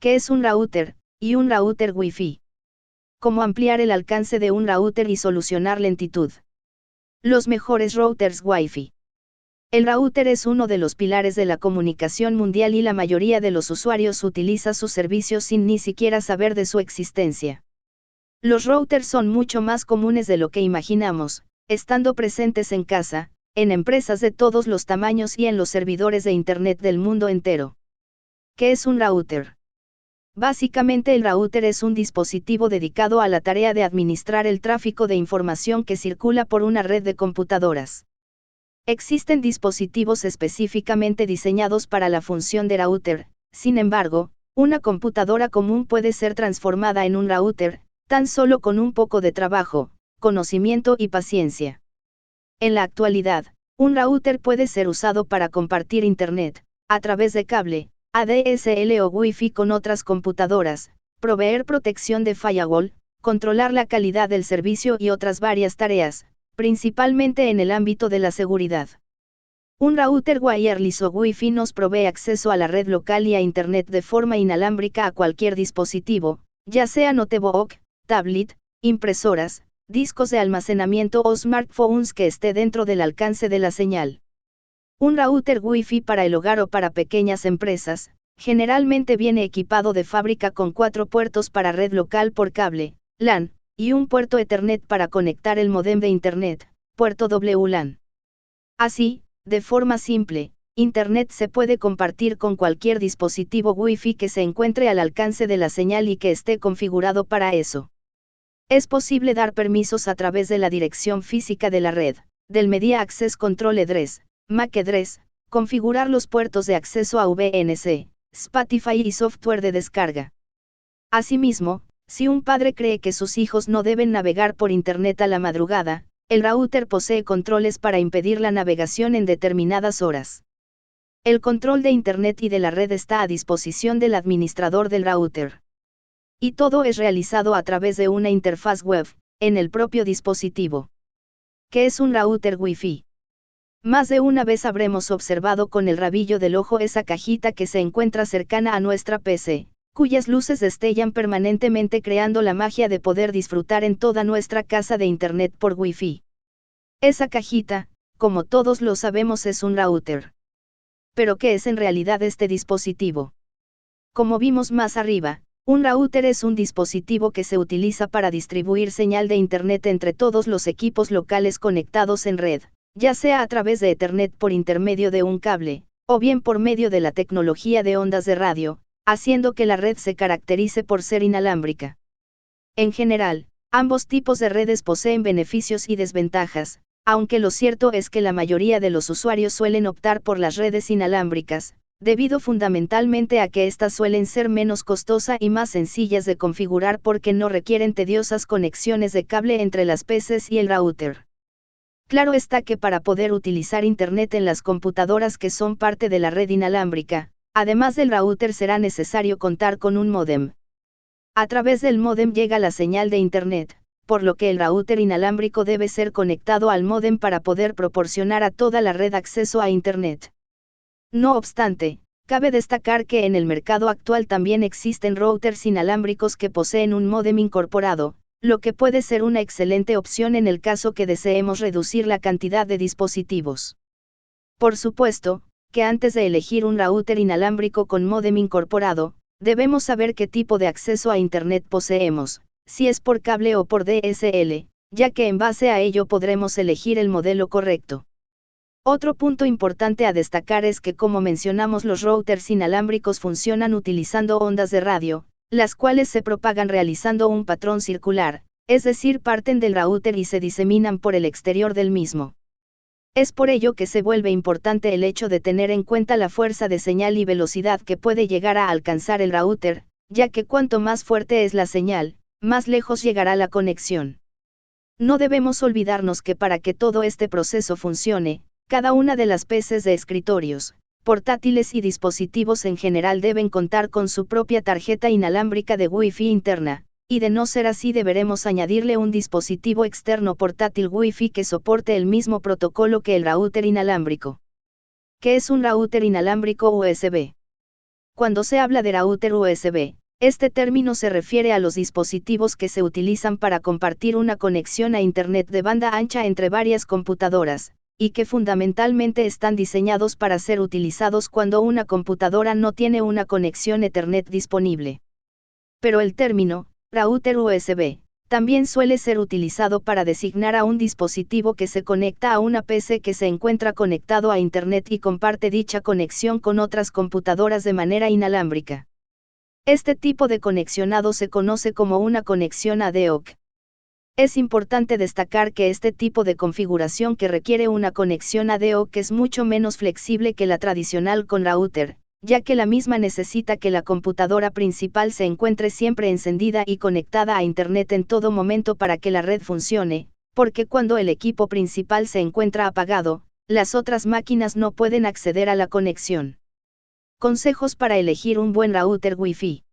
¿Qué es un router, y un router Wi-Fi? ¿Cómo ampliar el alcance de un router y solucionar lentitud? Los mejores routers Wi-Fi. El router es uno de los pilares de la comunicación mundial y la mayoría de los usuarios utiliza sus servicios sin ni siquiera saber de su existencia. Los routers son mucho más comunes de lo que imaginamos, estando presentes en casa, en empresas de todos los tamaños y en los servidores de Internet del mundo entero. ¿Qué es un router? Básicamente el router es un dispositivo dedicado a la tarea de administrar el tráfico de información que circula por una red de computadoras. Existen dispositivos específicamente diseñados para la función de router, sin embargo, una computadora común puede ser transformada en un router, tan solo con un poco de trabajo, conocimiento y paciencia. En la actualidad, un router puede ser usado para compartir Internet, a través de cable, ADSL o Wi-Fi con otras computadoras, proveer protección de firewall, controlar la calidad del servicio y otras varias tareas, principalmente en el ámbito de la seguridad. Un router wireless o Wi-Fi nos provee acceso a la red local y a Internet de forma inalámbrica a cualquier dispositivo, ya sea notebook, tablet, impresoras, discos de almacenamiento o smartphones que esté dentro del alcance de la señal. Un router Wi-Fi para el hogar o para pequeñas empresas, generalmente viene equipado de fábrica con 4 puertos para red local por cable, LAN, y un puerto Ethernet para conectar el módem de Internet, puerto WLAN. Así, de forma simple, Internet se puede compartir con cualquier dispositivo Wi-Fi que se encuentre al alcance de la señal y que esté configurado para eso. Es posible dar permisos a través de la dirección física de la red, del Media Access Control Address, MAC Address, configurar los puertos de acceso a VNC, Spotify y software de descarga. Asimismo, si un padre cree que sus hijos no deben navegar por Internet a la madrugada, el router posee controles para impedir la navegación en determinadas horas. El control de Internet y de la red está a disposición del administrador del router. Y todo es realizado a través de una interfaz web, en el propio dispositivo. ¿Qué es un router Wi-Fi? Más de una vez habremos observado con el rabillo del ojo esa cajita que se encuentra cercana a nuestra PC, cuyas luces destellan permanentemente creando la magia de poder disfrutar en toda nuestra casa de Internet por Wi-Fi. Esa cajita, como todos lo sabemos, es un router. ¿Pero qué es en realidad este dispositivo? Como vimos más arriba, un router es un dispositivo que se utiliza para distribuir señal de Internet entre todos los equipos locales conectados en red, ya sea a través de Ethernet por intermedio de un cable, o bien por medio de la tecnología de ondas de radio, haciendo que la red se caracterice por ser inalámbrica. En general, ambos tipos de redes poseen beneficios y desventajas, aunque lo cierto es que la mayoría de los usuarios suelen optar por las redes inalámbricas, debido fundamentalmente a que éstas suelen ser menos costosas y más sencillas de configurar porque no requieren tediosas conexiones de cable entre las PCs y el router. Claro está que para poder utilizar Internet en las computadoras que son parte de la red inalámbrica, además del router será necesario contar con un módem. A través del módem llega la señal de Internet, por lo que el router inalámbrico debe ser conectado al módem para poder proporcionar a toda la red acceso a Internet. No obstante, cabe destacar que en el mercado actual también existen routers inalámbricos que poseen un módem incorporado, lo que puede ser una excelente opción en el caso que deseemos reducir la cantidad de dispositivos. Por supuesto, que antes de elegir un router inalámbrico con módem incorporado, debemos saber qué tipo de acceso a Internet poseemos, si es por cable o por DSL, ya que en base a ello podremos elegir el modelo correcto. Otro punto importante a destacar es que, como mencionamos, los routers inalámbricos funcionan utilizando ondas de radio, las cuales se propagan realizando un patrón circular, es decir, parten del router y se diseminan por el exterior del mismo. Es por ello que se vuelve importante el hecho de tener en cuenta la fuerza de señal y velocidad que puede llegar a alcanzar el router, ya que cuanto más fuerte es la señal, más lejos llegará la conexión. No debemos olvidarnos que para que todo este proceso funcione, cada una de las PCs de escritorios, portátiles y dispositivos en general deben contar con su propia tarjeta inalámbrica de Wi-Fi interna, y de no ser así deberemos añadirle un dispositivo externo portátil Wi-Fi que soporte el mismo protocolo que el router inalámbrico. ¿Qué es un router inalámbrico USB? Cuando se habla de router USB, este término se refiere a los dispositivos que se utilizan para compartir una conexión a Internet de banda ancha entre varias computadoras, y que fundamentalmente están diseñados para ser utilizados cuando una computadora no tiene una conexión Ethernet disponible. Pero el término, router USB, también suele ser utilizado para designar a un dispositivo que se conecta a una PC que se encuentra conectado a Internet y comparte dicha conexión con otras computadoras de manera inalámbrica. Este tipo de conexionado se conoce como una conexión ad hoc. Es importante destacar que este tipo de configuración que requiere una conexión ad hoc es mucho menos flexible que la tradicional con router, ya que la misma necesita que la computadora principal se encuentre siempre encendida y conectada a Internet en todo momento para que la red funcione, porque cuando el equipo principal se encuentra apagado, las otras máquinas no pueden acceder a la conexión. Consejos para elegir un buen router Wi-Fi.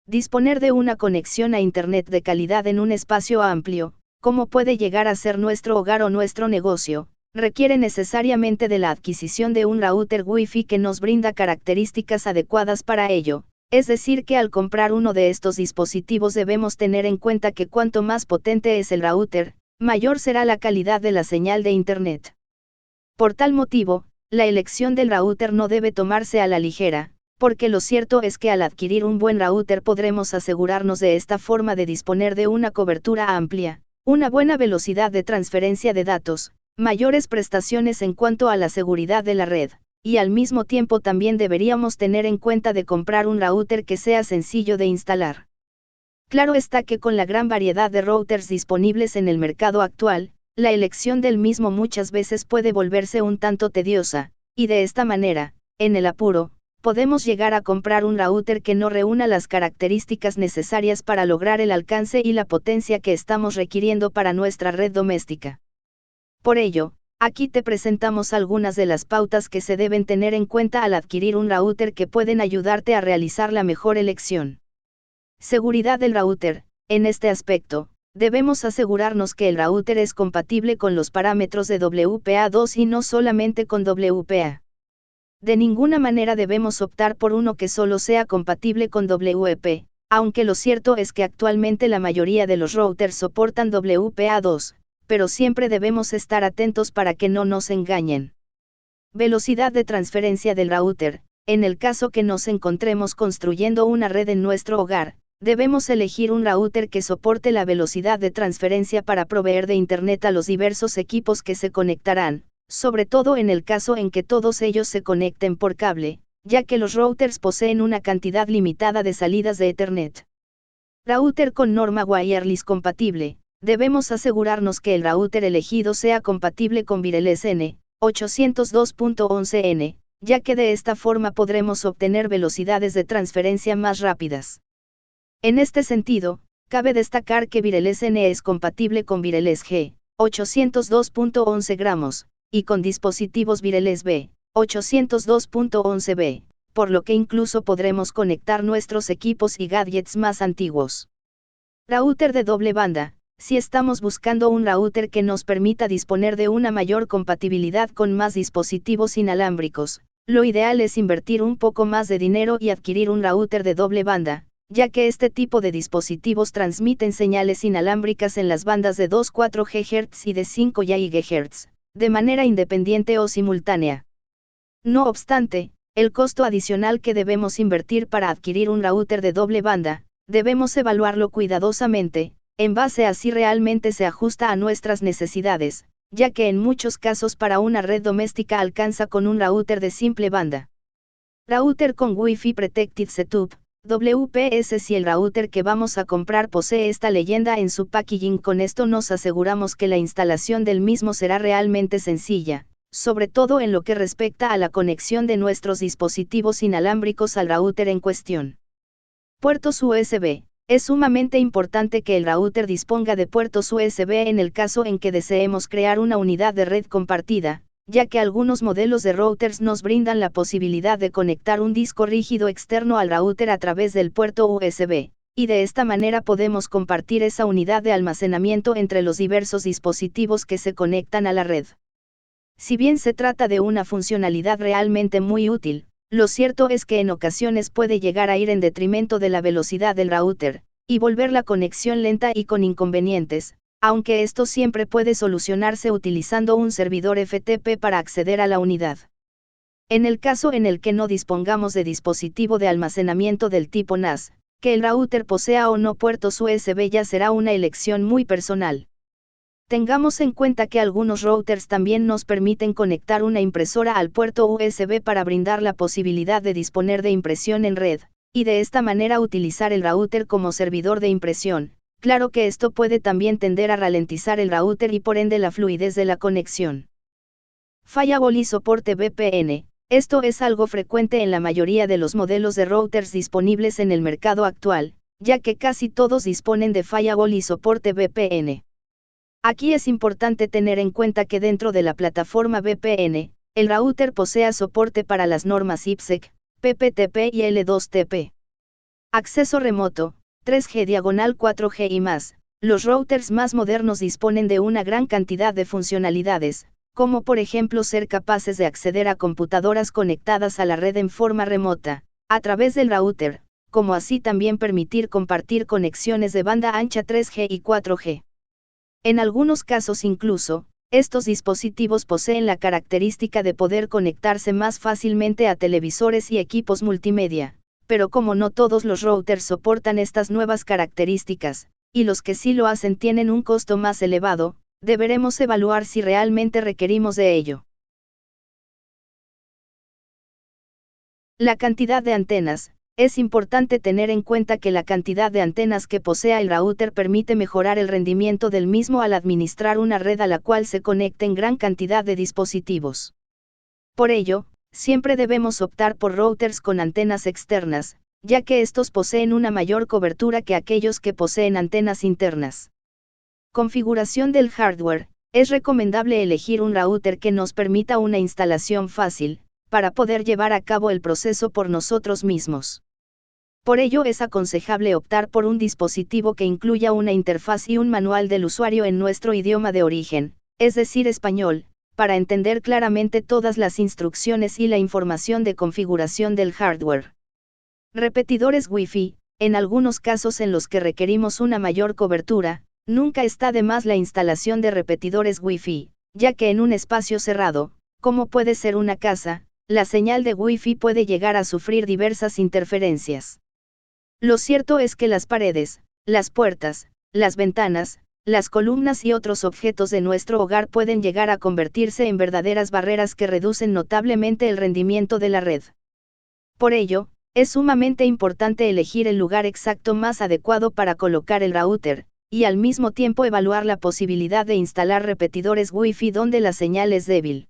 Disponer de una conexión a Internet de calidad en un espacio amplio, como puede llegar a ser nuestro hogar o nuestro negocio, requiere necesariamente de la adquisición de un router Wi-Fi que nos brinda características adecuadas para ello, es decir que al comprar uno de estos dispositivos debemos tener en cuenta que cuanto más potente es el router, mayor será la calidad de la señal de Internet. Por tal motivo, la elección del router no debe tomarse a la ligera, porque lo cierto es que al adquirir un buen router podremos asegurarnos de esta forma de disponer de una cobertura amplia, una buena velocidad de transferencia de datos, mayores prestaciones en cuanto a la seguridad de la red, y al mismo tiempo también deberíamos tener en cuenta de comprar un router que sea sencillo de instalar. Claro está que con la gran variedad de routers disponibles en el mercado actual, la elección del mismo muchas veces puede volverse un tanto tediosa, y de esta manera, en el apuro, podemos llegar a comprar un router que no reúna las características necesarias para lograr el alcance y la potencia que estamos requiriendo para nuestra red doméstica. Por ello, aquí te presentamos algunas de las pautas que se deben tener en cuenta al adquirir un router que pueden ayudarte a realizar la mejor elección. Seguridad del router. En este aspecto, debemos asegurarnos que el router es compatible con los parámetros de WPA2 y no solamente con WPA. De ninguna manera debemos optar por uno que solo sea compatible con WP, aunque lo cierto es que actualmente la mayoría de los routers soportan WPA2, pero siempre debemos estar atentos para que no nos engañen. Velocidad de transferencia del router. En el caso que nos encontremos construyendo una red en nuestro hogar, debemos elegir un router que soporte la velocidad de transferencia para proveer de Internet a los diversos equipos que se conectarán, sobre todo en el caso en que todos ellos se conecten por cable, ya que los routers poseen una cantidad limitada de salidas de Ethernet. Router con norma wireless compatible. Debemos asegurarnos que el router elegido sea compatible con Wireless N 802.11n, ya que de esta forma podremos obtener velocidades de transferencia más rápidas. En este sentido, cabe destacar que Wireless N es compatible con Wireless G 802.11 gramos, y con dispositivos Wireless B 802.11b, por lo que incluso podremos conectar nuestros equipos y gadgets más antiguos. Router de doble banda. Si estamos buscando un router que nos permita disponer de una mayor compatibilidad con más dispositivos inalámbricos, lo ideal es invertir un poco más de dinero y adquirir un router de doble banda, ya que este tipo de dispositivos transmiten señales inalámbricas en las bandas de 2,4 GHz y de 5 GHz, de manera independiente o simultánea. No obstante, el costo adicional que debemos invertir para adquirir un router de doble banda, debemos evaluarlo cuidadosamente, en base a si realmente se ajusta a nuestras necesidades, ya que en muchos casos para una red doméstica alcanza con un router de simple banda. Router con Wi-Fi Protected Setup, WPS. Si el router que vamos a comprar posee esta leyenda en su packaging, con esto nos aseguramos que la instalación del mismo será realmente sencilla, sobre todo en lo que respecta a la conexión de nuestros dispositivos inalámbricos al router en cuestión. Puertos USB. Es sumamente importante que el router disponga de puertos USB en el caso en que deseemos crear una unidad de red compartida, ya que algunos modelos de routers nos brindan la posibilidad de conectar un disco rígido externo al router a través del puerto USB, y de esta manera podemos compartir esa unidad de almacenamiento entre los diversos dispositivos que se conectan a la red. Si bien se trata de una funcionalidad realmente muy útil, lo cierto es que en ocasiones puede llegar a ir en detrimento de la velocidad del router, y volver la conexión lenta y con inconvenientes, aunque esto siempre puede solucionarse utilizando un servidor FTP para acceder a la unidad. En el caso en el que no dispongamos de dispositivo de almacenamiento del tipo NAS, que el router posea o no puertos USB ya será una elección muy personal. Tengamos en cuenta que algunos routers también nos permiten conectar una impresora al puerto USB para brindar la posibilidad de disponer de impresión en red, y de esta manera utilizar el router como servidor de impresión. Claro que esto puede también tender a ralentizar el router y por ende la fluidez de la conexión. Firewall y soporte VPN. Esto es algo frecuente en la mayoría de los modelos de routers disponibles en el mercado actual, ya que casi todos disponen de firewall y soporte VPN. Aquí es importante tener en cuenta que dentro de la plataforma VPN, el router posee soporte para las normas IPsec, PPTP y L2TP. Acceso remoto, 3G/4G y más. Los routers más modernos disponen de una gran cantidad de funcionalidades, como por ejemplo ser capaces de acceder a computadoras conectadas a la red en forma remota, a través del router, como así también permitir compartir conexiones de banda ancha 3G y 4G. En algunos casos incluso, estos dispositivos poseen la característica de poder conectarse más fácilmente a televisores y equipos multimedia, pero como no todos los routers soportan estas nuevas características, y los que sí lo hacen tienen un costo más elevado, deberemos evaluar si realmente requerimos de ello. La cantidad de antenas. Es importante tener en cuenta que la cantidad de antenas que posea el router permite mejorar el rendimiento del mismo al administrar una red a la cual se conecten gran cantidad de dispositivos. Por ello, siempre debemos optar por routers con antenas externas, ya que estos poseen una mayor cobertura que aquellos que poseen antenas internas. Configuración del hardware. Es recomendable elegir un router que nos permita una instalación fácil, para poder llevar a cabo el proceso por nosotros mismos. Por ello es aconsejable optar por un dispositivo que incluya una interfaz y un manual del usuario en nuestro idioma de origen, es decir, español, para entender claramente todas las instrucciones y la información de configuración del hardware. Repetidores Wi-Fi. En algunos casos en los que requerimos una mayor cobertura, nunca está de más la instalación de repetidores Wi-Fi, ya que en un espacio cerrado, como puede ser una casa, la señal de Wi-Fi puede llegar a sufrir diversas interferencias. Lo cierto es que las paredes, las puertas, las ventanas, las columnas y otros objetos de nuestro hogar pueden llegar a convertirse en verdaderas barreras que reducen notablemente el rendimiento de la red. Por ello, es sumamente importante elegir el lugar exacto más adecuado para colocar el router, y al mismo tiempo evaluar la posibilidad de instalar repetidores Wi-Fi donde la señal es débil.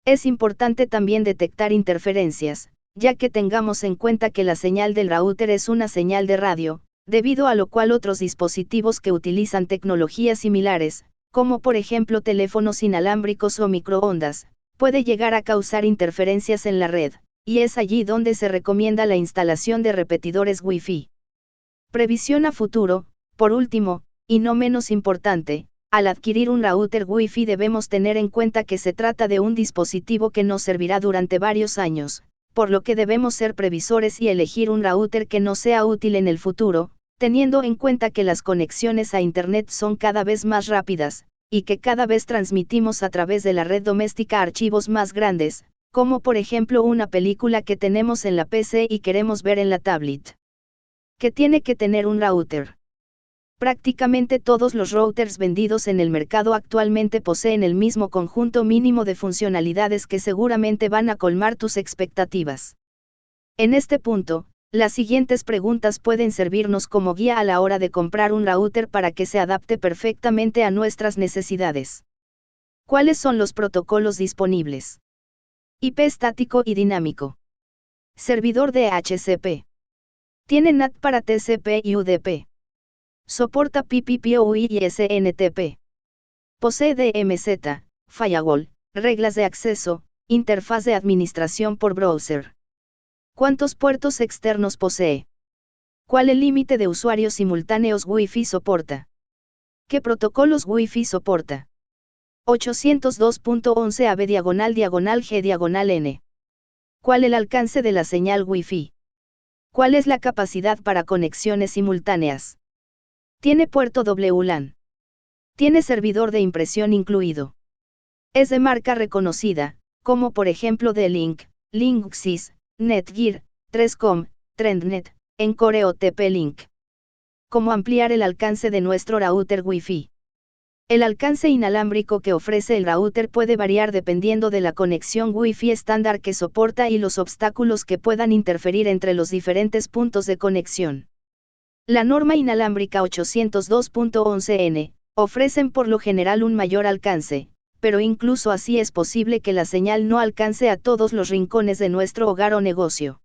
Es importante también detectar interferencias, ya que tengamos en cuenta que la señal del router es una señal de radio, debido a lo cual otros dispositivos que utilizan tecnologías similares, como por ejemplo teléfonos inalámbricos o microondas, puede llegar a causar interferencias en la red, y es allí donde se recomienda la instalación de repetidores Wi-Fi. Previsión a futuro. Por último, y no menos importante, al adquirir un router Wi-Fi debemos tener en cuenta que se trata de un dispositivo que nos servirá durante varios años, por lo que debemos ser previsores y elegir un router que no sea útil en el futuro, teniendo en cuenta que las conexiones a Internet son cada vez más rápidas, y que cada vez transmitimos a través de la red doméstica archivos más grandes, como por ejemplo una película que tenemos en la PC y queremos ver en la tablet. ¿Qué tiene que tener un router? Prácticamente todos los routers vendidos en el mercado actualmente poseen el mismo conjunto mínimo de funcionalidades que seguramente van a colmar tus expectativas. En este punto, las siguientes preguntas pueden servirnos como guía a la hora de comprar un router para que se adapte perfectamente a nuestras necesidades. ¿Cuáles son los protocolos disponibles? IP estático y dinámico. Servidor DHCP. Tiene NAT para TCP y UDP. Soporta PPPoE y SNTP. Posee DMZ, firewall, reglas de acceso, interfaz de administración por browser. ¿Cuántos puertos externos posee? ¿Cuál el límite de usuarios simultáneos Wi-Fi soporta? ¿Qué protocolos Wi-Fi soporta? 802.11 AB /G/N. ¿Cuál el alcance de la señal Wi-Fi? ¿Cuál es la capacidad para conexiones simultáneas? ¿Tiene puerto WLAN? ¿Tiene servidor de impresión incluido? Es de marca reconocida, como por ejemplo D-Link, Linksys, Netgear, 3Com, TrendNet, Encore o TP-Link. ¿Cómo ampliar el alcance de nuestro router Wi-Fi? El alcance inalámbrico que ofrece el router puede variar dependiendo de la conexión Wi-Fi estándar que soporta y los obstáculos que puedan interferir entre los diferentes puntos de conexión. La norma inalámbrica 802.11n, ofrecen por lo general un mayor alcance, pero incluso así es posible que la señal no alcance a todos los rincones de nuestro hogar o negocio.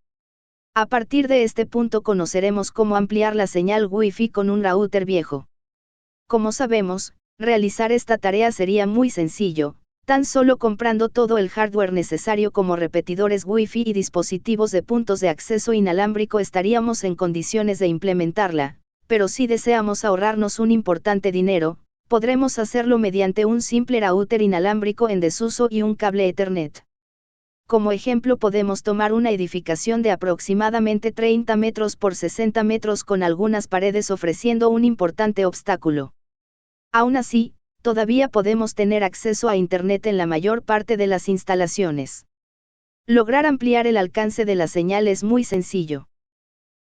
A partir de este punto conoceremos cómo ampliar la señal Wi-Fi con un router viejo. Como sabemos, realizar esta tarea sería muy sencillo, tan solo comprando todo el hardware necesario como repetidores Wi-Fi y dispositivos de puntos de acceso inalámbrico estaríamos en condiciones de implementarla, pero si deseamos ahorrarnos un importante dinero, podremos hacerlo mediante un simple router inalámbrico en desuso y un cable Ethernet. Como ejemplo podemos tomar una edificación de aproximadamente 30 metros por 60 metros con algunas paredes ofreciendo un importante obstáculo. Aún así, todavía podemos tener acceso a Internet en la mayor parte de las instalaciones. Lograr ampliar el alcance de la señal es muy sencillo.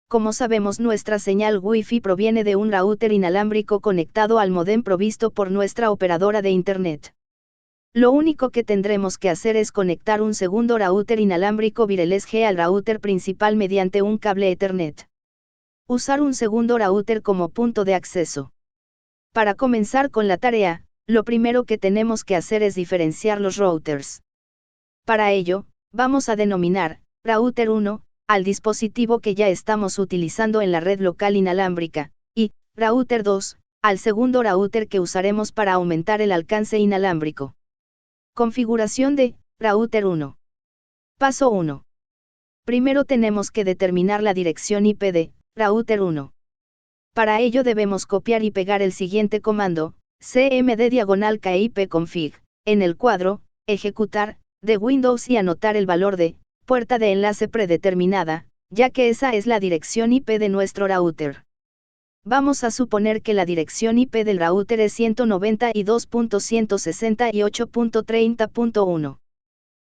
Como sabemos, nuestra señal Wi-Fi proviene de un router inalámbrico conectado al módem provisto por nuestra operadora de Internet. Lo único que tendremos que hacer es conectar un segundo router inalámbrico wireless G al router principal mediante un cable Ethernet. Usar un segundo router como punto de acceso. Para comenzar con la tarea, lo primero que tenemos que hacer es diferenciar los routers. Para ello, vamos a denominar router 1 al dispositivo que ya estamos utilizando en la red local inalámbrica, y router 2 al segundo router que usaremos para aumentar el alcance inalámbrico. Configuración de router 1. Paso 1. Primero tenemos que determinar la dirección IP de router 1. Para ello debemos copiar y pegar el siguiente comando, cmd-kipconfig, en el cuadro, ejecutar, de Windows y anotar el valor de puerta de enlace predeterminada, ya que esa es la dirección IP de nuestro router. Vamos a suponer que la dirección IP del router es 192.168.30.1.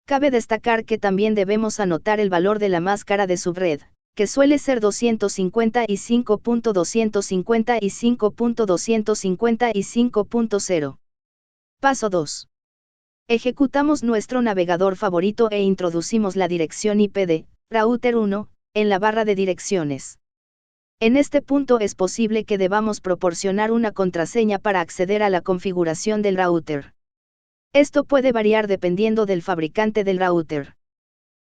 Cabe destacar que también debemos anotar el valor de la máscara de subred, que suele ser 255.255.255.0. Paso 2. Ejecutamos nuestro navegador favorito e introducimos la dirección IP de router 1 en la barra de direcciones. En este punto es posible que debamos proporcionar una contraseña para acceder a la configuración del router. Esto puede variar dependiendo del fabricante del router.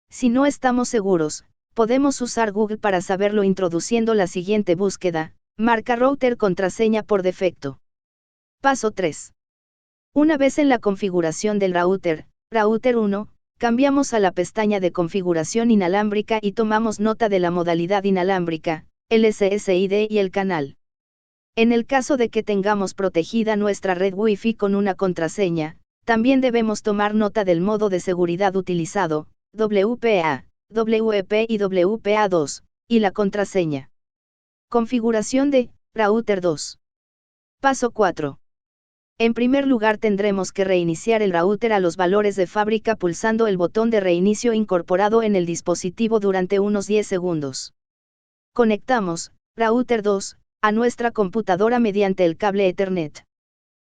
Si no estamos seguros, podemos usar Google para saberlo introduciendo la siguiente búsqueda, marca router contraseña por defecto. Paso 3. Una vez en la configuración del router 1, cambiamos a la pestaña de configuración inalámbrica y tomamos nota de la modalidad inalámbrica, el SSID y el canal. En el caso de que tengamos protegida nuestra red Wi-Fi con una contraseña, también debemos tomar nota del modo de seguridad utilizado, WPA, WEP y WPA2, y la contraseña. Configuración de router 2. Paso 4. En primer lugar tendremos que reiniciar el router a los valores de fábrica pulsando el botón de reinicio incorporado en el dispositivo durante unos 10 segundos. Conectamos router 2 a nuestra computadora mediante el cable Ethernet.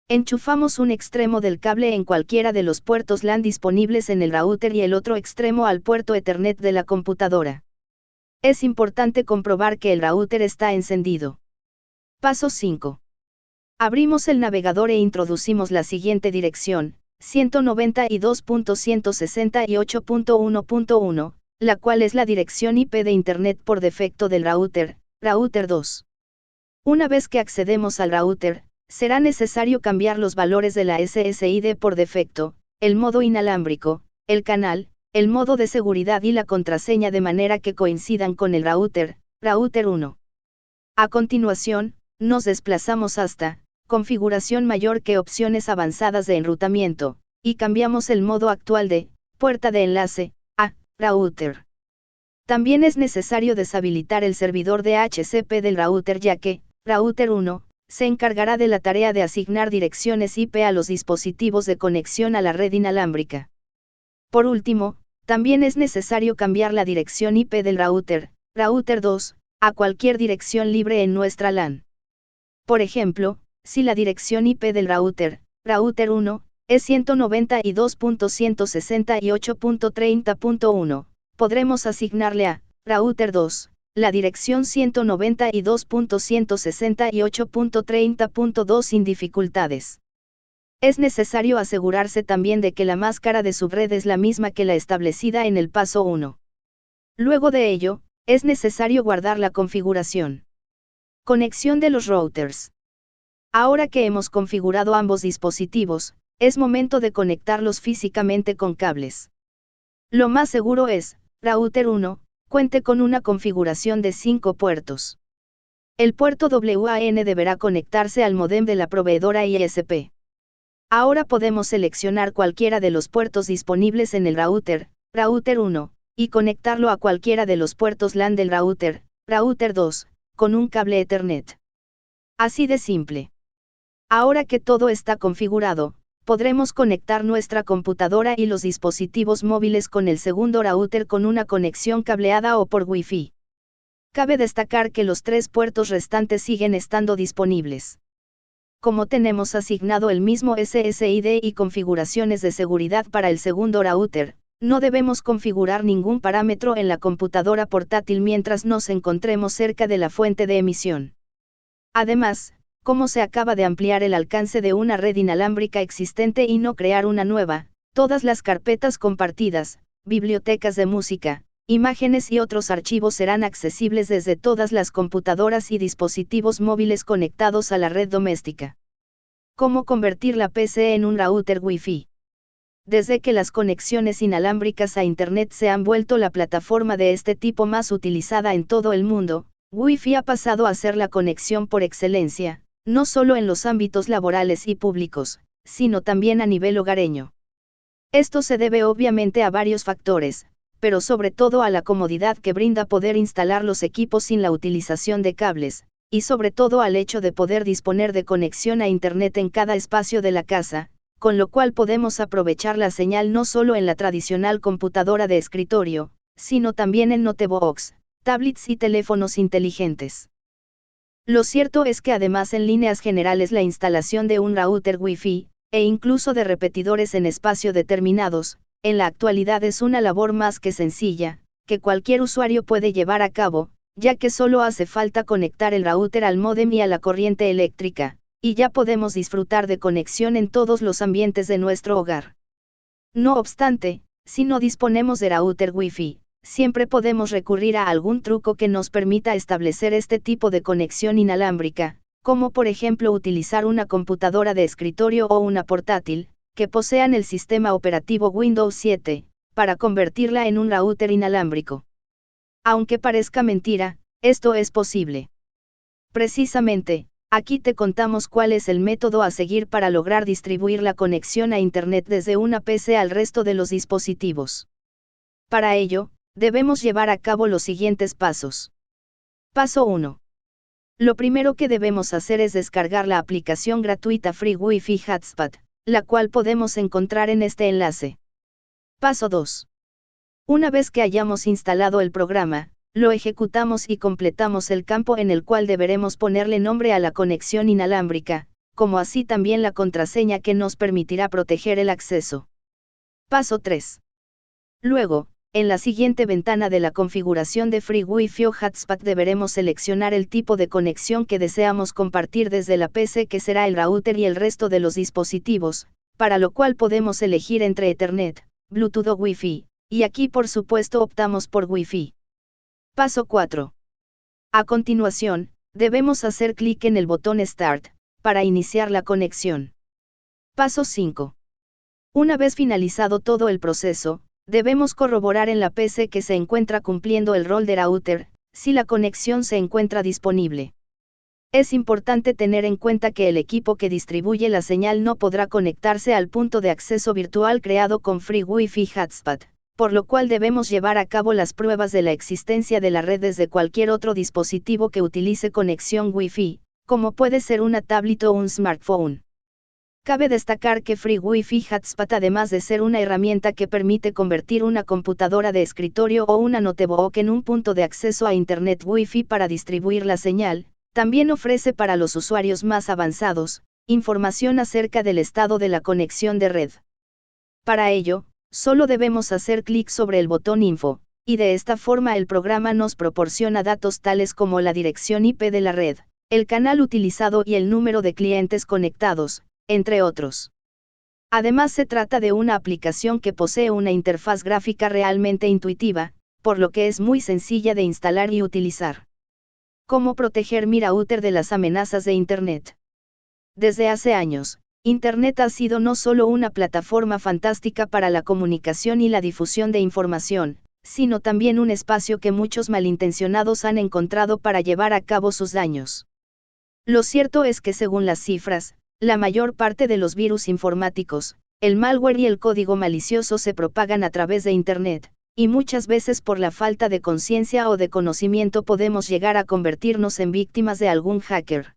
Enchufamos un extremo del cable en cualquiera de los puertos LAN disponibles en el router y el otro extremo al puerto Ethernet de la computadora. Es importante comprobar que el router está encendido. Paso 5. Abrimos el navegador e introducimos la siguiente dirección, 192.168.1.1, la cual es la dirección IP de Internet por defecto del router 2. Una vez que accedemos al router, será necesario cambiar los valores de la SSID por defecto, el modo inalámbrico, el canal, el modo de seguridad y la contraseña de manera que coincidan con el router 1. A continuación, nos desplazamos hasta configuración mayor que opciones avanzadas de enrutamiento, y cambiamos el modo actual de puerta de enlace a router. También es necesario deshabilitar el servidor DHCP del router ya que, router 1, se encargará de la tarea de asignar direcciones IP a los dispositivos de conexión a la red inalámbrica. Por último, también es necesario cambiar la dirección IP del router 2, a cualquier dirección libre en nuestra LAN. Por ejemplo, si la dirección IP del router 1, es 192.168.30.1, podremos asignarle a router 2, la dirección 192.168.30.2 sin dificultades. Es necesario asegurarse también de que la máscara de subred es la misma que la establecida en el paso 1. Luego de ello, es necesario guardar la configuración. Conexión de los routers. Ahora que hemos configurado ambos dispositivos, es momento de conectarlos físicamente con cables. Lo más seguro es, router 1, cuente con una configuración de 5 puertos. El puerto WAN deberá conectarse al módem de la proveedora ISP. Ahora podemos seleccionar cualquiera de los puertos disponibles en el router 1, y conectarlo a cualquiera de los puertos LAN del router 2, con un cable Ethernet. Así de simple. Ahora que todo está configurado, podremos conectar nuestra computadora y los dispositivos móviles con el segundo router con una conexión cableada o por Wi-Fi. Cabe destacar que los 3 puertos restantes siguen estando disponibles. Como tenemos asignado el mismo SSID y configuraciones de seguridad para el segundo router, no debemos configurar ningún parámetro en la computadora portátil mientras nos encontremos cerca de la fuente de emisión. Además, como se acaba de ampliar el alcance de una red inalámbrica existente y no crear una nueva, todas las carpetas compartidas, bibliotecas de música, imágenes y otros archivos serán accesibles desde todas las computadoras y dispositivos móviles conectados a la red doméstica. ¿Cómo convertir la PC en un router Wi-Fi? Desde que las conexiones inalámbricas a Internet se han vuelto la plataforma de este tipo más utilizada en todo el mundo, Wi-Fi ha pasado a ser la conexión por excelencia, no solo en los ámbitos laborales y públicos, sino también a nivel hogareño. Esto se debe obviamente a varios factores, pero sobre todo a la comodidad que brinda poder instalar los equipos sin la utilización de cables, y sobre todo al hecho de poder disponer de conexión a Internet en cada espacio de la casa, con lo cual podemos aprovechar la señal no solo en la tradicional computadora de escritorio, sino también en notebooks, tablets y teléfonos inteligentes. Lo cierto es que además en líneas generales la instalación de un router Wi-Fi, e incluso de repetidores en espacio determinados, en la actualidad es una labor más que sencilla, que cualquier usuario puede llevar a cabo, ya que solo hace falta conectar el router al módem y a la corriente eléctrica, y ya podemos disfrutar de conexión en todos los ambientes de nuestro hogar. No obstante, si no disponemos de router Wi-Fi, siempre podemos recurrir a algún truco que nos permita establecer este tipo de conexión inalámbrica, como por ejemplo utilizar una computadora de escritorio o una portátil, que posean el sistema operativo Windows 7, para convertirla en un router inalámbrico. Aunque parezca mentira, esto es posible. Precisamente, aquí te contamos cuál es el método a seguir para lograr distribuir la conexión a Internet desde una PC al resto de los dispositivos. Para ello, debemos llevar a cabo los siguientes pasos. Paso 1. Lo primero que debemos hacer es descargar la aplicación gratuita Free Wi-Fi Hotspot, la cual podemos encontrar en este enlace. Paso 2. Una vez que hayamos instalado el programa, lo ejecutamos y completamos el campo en el cual deberemos ponerle nombre a la conexión inalámbrica, como así también la contraseña que nos permitirá proteger el acceso. Paso 3. Luego, en la siguiente ventana de la configuración de Free Wi-Fi o Hotspot deberemos seleccionar el tipo de conexión que deseamos compartir desde la PC que será el router y el resto de los dispositivos, para lo cual podemos elegir entre Ethernet, Bluetooth o Wi-Fi, y aquí por supuesto optamos por Wi-Fi. Paso 4. A continuación, debemos hacer clic en el botón Start, para iniciar la conexión. Paso 5. Una vez finalizado todo el proceso, debemos corroborar en la PC que se encuentra cumpliendo el rol de router, si la conexión se encuentra disponible. Es importante tener en cuenta que el equipo que distribuye la señal no podrá conectarse al punto de acceso virtual creado con Free Wi-Fi Hotspot, por lo cual debemos llevar a cabo las pruebas de la existencia de la red desde cualquier otro dispositivo que utilice conexión Wi-Fi, como puede ser una tablet o un smartphone. Cabe destacar que Free Wi-Fi Hotspot, además de ser una herramienta que permite convertir una computadora de escritorio o una notebook en un punto de acceso a Internet Wi-Fi para distribuir la señal, también ofrece para los usuarios más avanzados, información acerca del estado de la conexión de red. Para ello, solo debemos hacer clic sobre el botón Info, y de esta forma el programa nos proporciona datos tales como la dirección IP de la red, el canal utilizado y el número de clientes conectados, entre otros. Además, se trata de una aplicación que posee una interfaz gráfica realmente intuitiva, por lo que es muy sencilla de instalar y utilizar. ¿Cómo proteger mi router de las amenazas de Internet? Desde hace años, Internet ha sido no solo una plataforma fantástica para la comunicación y la difusión de información, sino también un espacio que muchos malintencionados han encontrado para llevar a cabo sus daños. Lo cierto es que según las cifras, la mayor parte de los virus informáticos, el malware y el código malicioso se propagan a través de Internet, y muchas veces por la falta de conciencia o de conocimiento podemos llegar a convertirnos en víctimas de algún hacker.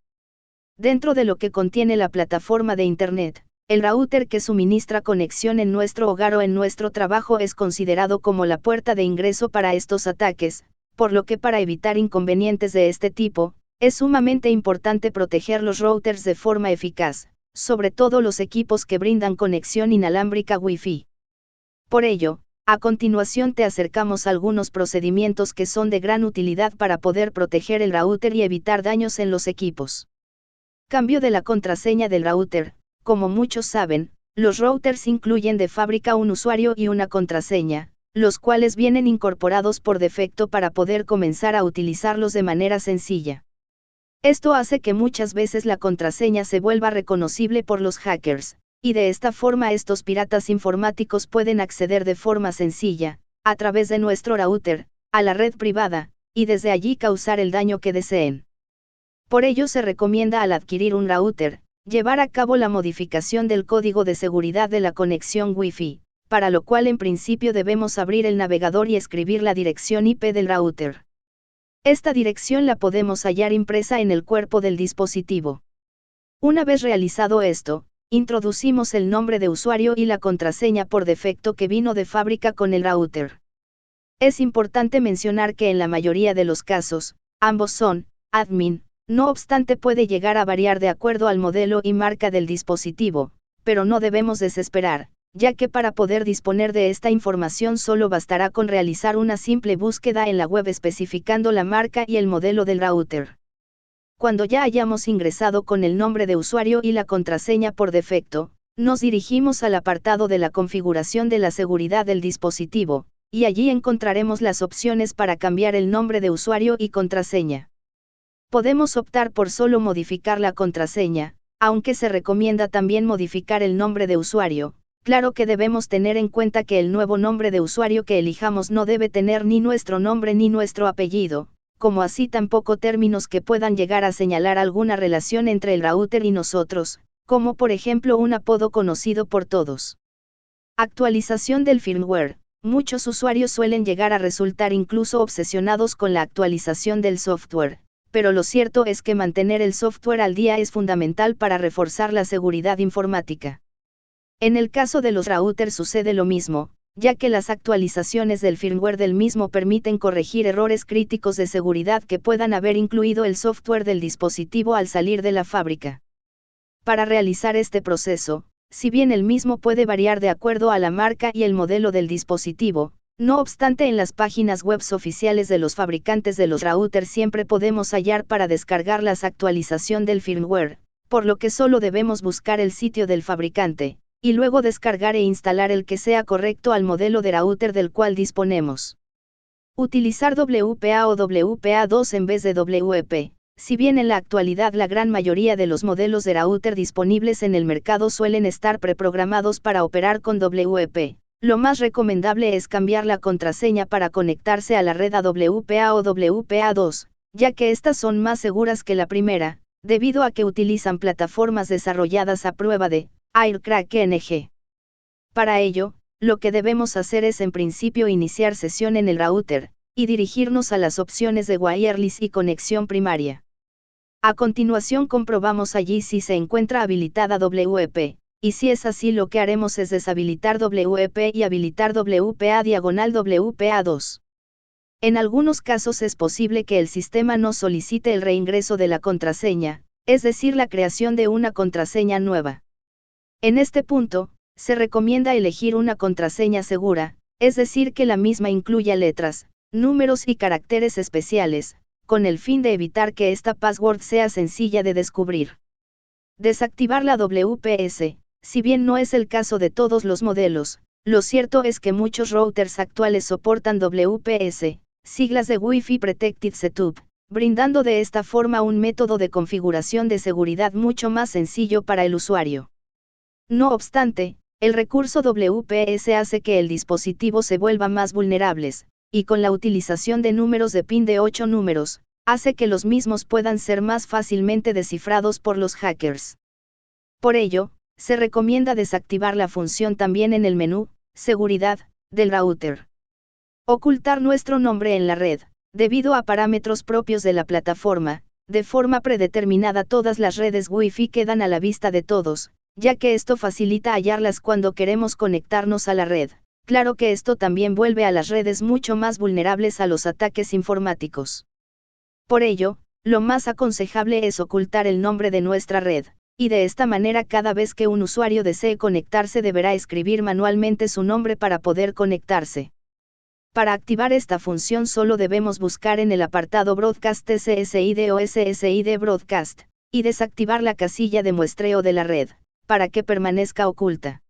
Dentro de lo que contiene la plataforma de Internet, el router que suministra conexión en nuestro hogar o en nuestro trabajo es considerado como la puerta de ingreso para estos ataques, por lo que para evitar inconvenientes de este tipo, es sumamente importante proteger los routers de forma eficaz, sobre todo los equipos que brindan conexión inalámbrica Wi-Fi. Por ello, a continuación te acercamos algunos procedimientos que son de gran utilidad para poder proteger el router y evitar daños en los equipos. Cambio de la contraseña del router. Como muchos saben, los routers incluyen de fábrica un usuario y una contraseña, los cuales vienen incorporados por defecto para poder comenzar a utilizarlos de manera sencilla. Esto hace que muchas veces la contraseña se vuelva reconocible por los hackers, y de esta forma estos piratas informáticos pueden acceder de forma sencilla, a través de nuestro router, a la red privada, y desde allí causar el daño que deseen. Por ello se recomienda al adquirir un router, llevar a cabo la modificación del código de seguridad de la conexión Wi-Fi, para lo cual en principio debemos abrir el navegador y escribir la dirección IP del router. Esta dirección la podemos hallar impresa en el cuerpo del dispositivo. Una vez realizado esto, introducimos el nombre de usuario y la contraseña por defecto que vino de fábrica con el router. Es importante mencionar que en la mayoría de los casos, ambos son admin, no obstante puede llegar a variar de acuerdo al modelo y marca del dispositivo, pero no debemos desesperar, ya que para poder disponer de esta información solo bastará con realizar una simple búsqueda en la web especificando la marca y el modelo del router. Cuando ya hayamos ingresado con el nombre de usuario y la contraseña por defecto, nos dirigimos al apartado de la configuración de la seguridad del dispositivo, y allí encontraremos las opciones para cambiar el nombre de usuario y contraseña. Podemos optar por solo modificar la contraseña, aunque se recomienda también modificar el nombre de usuario. Claro que debemos tener en cuenta que el nuevo nombre de usuario que elijamos no debe tener ni nuestro nombre ni nuestro apellido, como así tampoco términos que puedan llegar a señalar alguna relación entre el router y nosotros, como por ejemplo un apodo conocido por todos. Actualización del firmware. Muchos usuarios suelen llegar a resultar incluso obsesionados con la actualización del software, pero lo cierto es que mantener el software al día es fundamental para reforzar la seguridad informática. En el caso de los routers sucede lo mismo, ya que las actualizaciones del firmware del mismo permiten corregir errores críticos de seguridad que puedan haber incluido el software del dispositivo al salir de la fábrica. Para realizar este proceso, si bien el mismo puede variar de acuerdo a la marca y el modelo del dispositivo, no obstante en las páginas web oficiales de los fabricantes de los routers siempre podemos hallar para descargar la actualización del firmware, por lo que solo debemos buscar el sitio del fabricante, y luego descargar e instalar el que sea correcto al modelo de router del cual disponemos. Utilizar WPA o WPA2 en vez de WP. Si bien en la actualidad la gran mayoría de los modelos de router disponibles en el mercado suelen estar preprogramados para operar con WP, lo más recomendable es cambiar la contraseña para conectarse a la red a WPA o WPA2, ya que estas son más seguras que la primera, debido a que utilizan plataformas desarrolladas a prueba de AirCrack NG. Para ello, lo que debemos hacer es en principio iniciar sesión en el router, y dirigirnos a las opciones de wireless y conexión primaria. A continuación comprobamos allí si se encuentra habilitada WEP, y si es así lo que haremos es deshabilitar WEP y habilitar WPA/WPA2. En algunos casos es posible que el sistema no solicite el reingreso de la contraseña, es decir, la creación de una contraseña nueva. En este punto, se recomienda elegir una contraseña segura, es decir, que la misma incluya letras, números y caracteres especiales, con el fin de evitar que esta password sea sencilla de descubrir. Desactivar la WPS, si bien no es el caso de todos los modelos, lo cierto es que muchos routers actuales soportan WPS, siglas de Wi-Fi Protected Setup, brindando de esta forma un método de configuración de seguridad mucho más sencillo para el usuario. No obstante, el recurso WPS hace que el dispositivo se vuelva más vulnerables, y con la utilización de números de PIN de 8 números, hace que los mismos puedan ser más fácilmente descifrados por los hackers. Por ello, se recomienda desactivar la función también en el menú Seguridad del router. Ocultar nuestro nombre en la red, debido a parámetros propios de la plataforma, de forma predeterminada todas las redes Wi-Fi quedan a la vista de todos, ya que esto facilita hallarlas cuando queremos conectarnos a la red. Claro que esto también vuelve a las redes mucho más vulnerables a los ataques informáticos. Por ello, lo más aconsejable es ocultar el nombre de nuestra red, y de esta manera cada vez que un usuario desee conectarse deberá escribir manualmente su nombre para poder conectarse. Para activar esta función solo debemos buscar en el apartado Broadcast SSID o SSID Broadcast, y desactivar la casilla de muestreo de la red, para que permanezca oculta.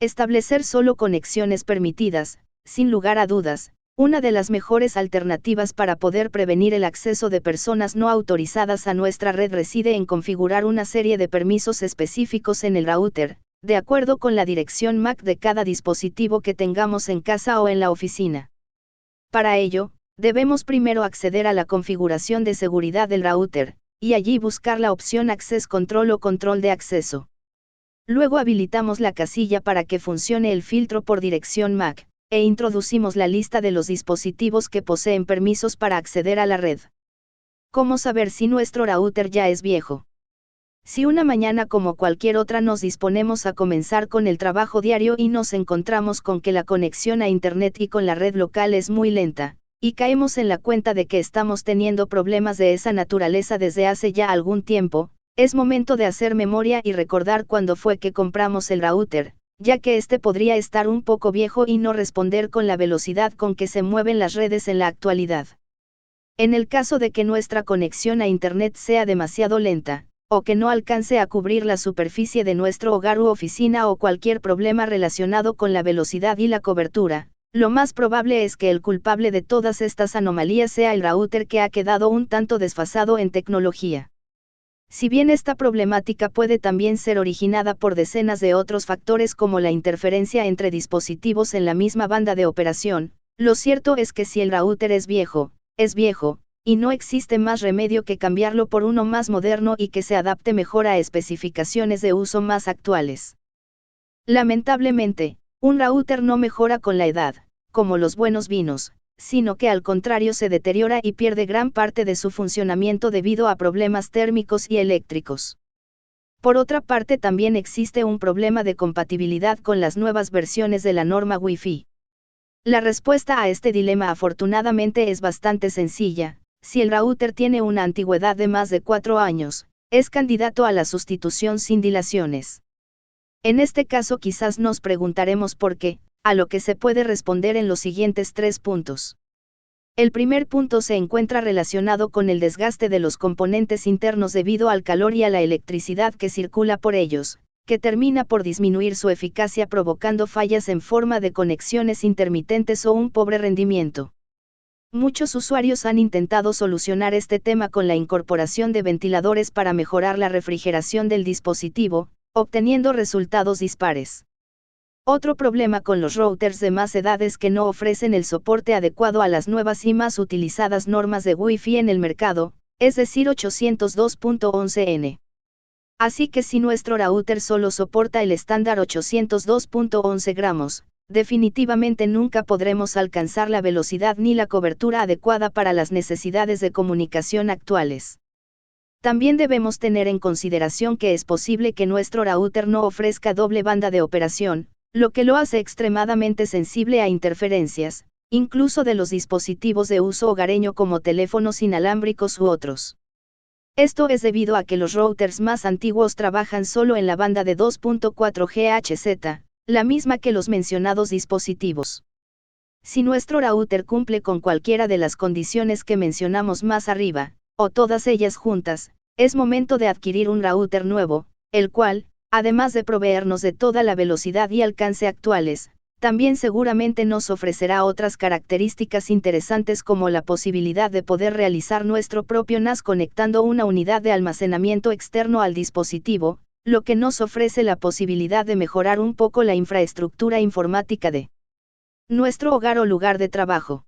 Establecer solo conexiones permitidas, sin lugar a dudas, una de las mejores alternativas para poder prevenir el acceso de personas no autorizadas a nuestra red reside en configurar una serie de permisos específicos en el router, de acuerdo con la dirección MAC de cada dispositivo que tengamos en casa o en la oficina. Para ello, debemos primero acceder a la configuración de seguridad del router, y allí buscar la opción Access Control o control de acceso. Luego habilitamos la casilla para que funcione el filtro por dirección MAC, e introducimos la lista de los dispositivos que poseen permisos para acceder a la red. ¿Cómo saber si nuestro router ya es viejo? Si una mañana como cualquier otra nos disponemos a comenzar con el trabajo diario y nos encontramos con que la conexión a Internet y con la red local es muy lenta, y caemos en la cuenta de que estamos teniendo problemas de esa naturaleza desde hace ya algún tiempo, es momento de hacer memoria y recordar cuándo fue que compramos el router, ya que este podría estar un poco viejo y no responder con la velocidad con que se mueven las redes en la actualidad. En el caso de que nuestra conexión a Internet sea demasiado lenta, o que no alcance a cubrir la superficie de nuestro hogar u oficina o cualquier problema relacionado con la velocidad y la cobertura, lo más probable es que el culpable de todas estas anomalías sea el router que ha quedado un tanto desfasado en tecnología. Si bien esta problemática puede también ser originada por decenas de otros factores como la interferencia entre dispositivos en la misma banda de operación, lo cierto es que si el router es viejo, y no existe más remedio que cambiarlo por uno más moderno y que se adapte mejor a especificaciones de uso más actuales. Lamentablemente, un router no mejora con la edad, como los buenos vinos, sino que al contrario se deteriora y pierde gran parte de su funcionamiento debido a problemas térmicos y eléctricos. Por otra parte también existe un problema de compatibilidad con las nuevas versiones de la norma Wi-Fi. La respuesta a este dilema afortunadamente es bastante sencilla: si el router tiene una antigüedad de más de 4 años, es candidato a la sustitución sin dilaciones. En este caso quizás nos preguntaremos por qué, a lo que se puede responder en los siguientes 3 puntos. El primer punto se encuentra relacionado con el desgaste de los componentes internos debido al calor y a la electricidad que circula por ellos, que termina por disminuir su eficacia provocando fallas en forma de conexiones intermitentes o un pobre rendimiento. Muchos usuarios han intentado solucionar este tema con la incorporación de ventiladores para mejorar la refrigeración del dispositivo, obteniendo resultados dispares. Otro problema con los routers de más edad es que no ofrecen el soporte adecuado a las nuevas y más utilizadas normas de Wi-Fi en el mercado, es decir 802.11n. Así que si nuestro router solo soporta el estándar 802.11 gramos, definitivamente nunca podremos alcanzar la velocidad ni la cobertura adecuada para las necesidades de comunicación actuales. También debemos tener en consideración que es posible que nuestro router no ofrezca doble banda de operación, lo que lo hace extremadamente sensible a interferencias, incluso de los dispositivos de uso hogareño como teléfonos inalámbricos u otros. Esto es debido a que los routers más antiguos trabajan solo en la banda de 2.4 GHz, la misma que los mencionados dispositivos. Si nuestro router cumple con cualquiera de las condiciones que mencionamos más arriba, o todas ellas juntas, es momento de adquirir un router nuevo, el cual, además de proveernos de toda la velocidad y alcance actuales, también seguramente nos ofrecerá otras características interesantes como la posibilidad de poder realizar nuestro propio NAS conectando una unidad de almacenamiento externo al dispositivo, lo que nos ofrece la posibilidad de mejorar un poco la infraestructura informática de nuestro hogar o lugar de trabajo.